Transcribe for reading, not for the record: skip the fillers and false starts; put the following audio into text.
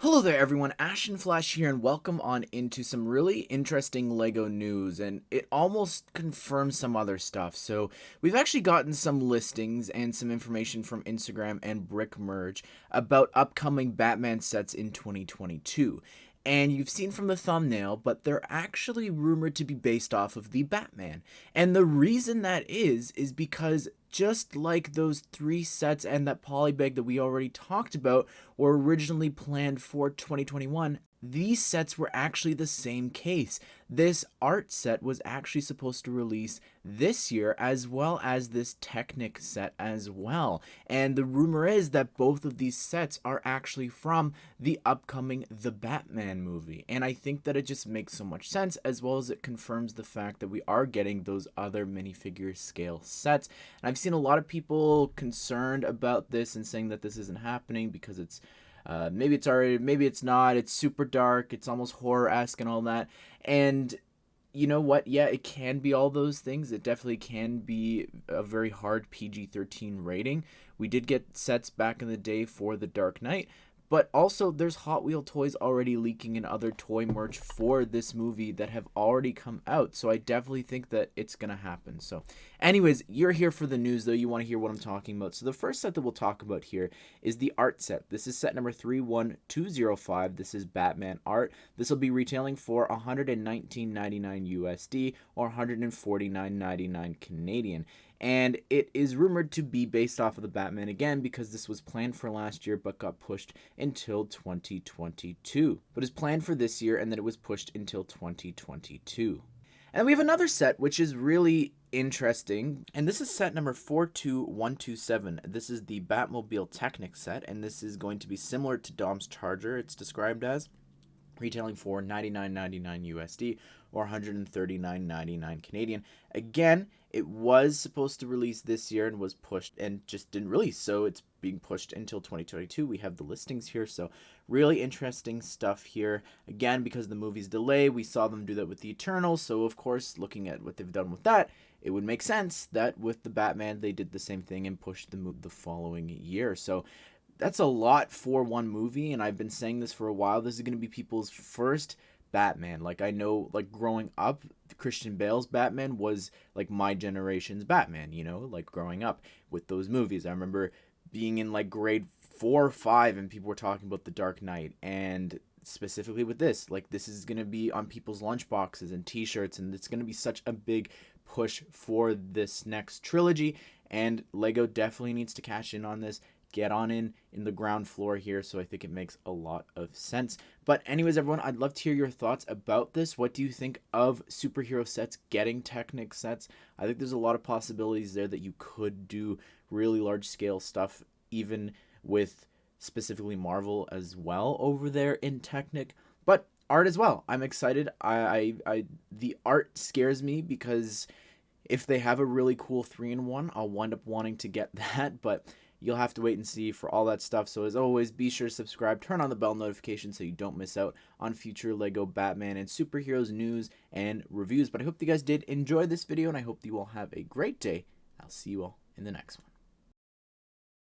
Hello there everyone, Ashnflash here, and welcome on into some really interesting LEGO news, and it almost confirms some other stuff. So we've actually gotten some listings and some information from Instagram and Brickmerge about upcoming Batman sets in 2022. And you've seen from the thumbnail, but they're actually rumored to be based off of the Batman. And the reason that is because just like those 3 sets and that polybag that we already talked about were originally planned for 2021, these sets were actually the same case. This art set was actually supposed to release this year, as well as this Technic set as well. And the rumor is that both of these sets are actually from the upcoming The Batman movie. And I think that it just makes so much sense, as well as it confirms the fact that we are getting those other minifigure scale sets. And I've seen a lot of people concerned about this and saying that this isn't happening because it's maybe it's already, maybe it's not, it's super dark, it's almost horror-esque and all that. And you know what, yeah, it can be all those things. It definitely can be a very hard PG-13 rating. We did get sets back in the day for The Dark Knight, but also there's Hot Wheel toys already leaking and other toy merch for this movie that have already come out. So I definitely think that it's going to happen. So anyways, you're here for the news though. You want to hear what I'm talking about. So the first set that we'll talk about here is the art set. This is set number 31205. This is Batman art. This will be retailing for $119.99 USD or $149.99 Canadian. And it is rumored to be based off of the Batman again because this was planned for last year but got pushed until 2022. But it's planned for this year and then it was pushed until 2022. And we have another set which is really interesting, and this is set number 42127. This is the Batmobile Technic set, and this is going to be similar to Dom's Charger, it's described as, retailing for $99.99 USD or $139.99 Canadian. Again, it was supposed to release this year and was pushed and just didn't release, so it's being pushed until 2022. We have the listings here, so really interesting stuff here. Again, because the movie's delay, we saw them do that with the Eternals, so of course, looking at what they've done with that, it would make sense that with the Batman, they did the same thing and pushed the move the following year. So that's a lot for one movie, and I've been saying this for a while. This is going to be people's first Batman. Like, I know, like, growing up, Christian Bale's Batman was, like, my generation's Batman, you know, like, growing up with those movies. I remember being in, like, grade 4 or 5, and people were talking about The Dark Knight, and specifically with this, like, this is going to be on people's lunchboxes and t-shirts, and it's going to be such a big push for this next trilogy, and LEGO definitely needs to cash in on this. Get on in the ground floor here, so I think it makes a lot of sense. But anyways, everyone, I'd love to hear your thoughts about this. What do you think of superhero sets getting Technic sets? I think there's a lot of possibilities there that you could do really large scale stuff, even with specifically Marvel as well over there in Technic, but art as well. I'm excited. The art scares me because if they have a really cool 3-in-1, I'll wind up wanting to get that, but you'll have to wait and see for all that stuff. So as always, be sure to subscribe, turn on the bell notification so you don't miss out on future LEGO Batman and superheroes news and reviews. But I hope you guys did enjoy this video, and I hope you all have a great day. I'll see you all in the next one.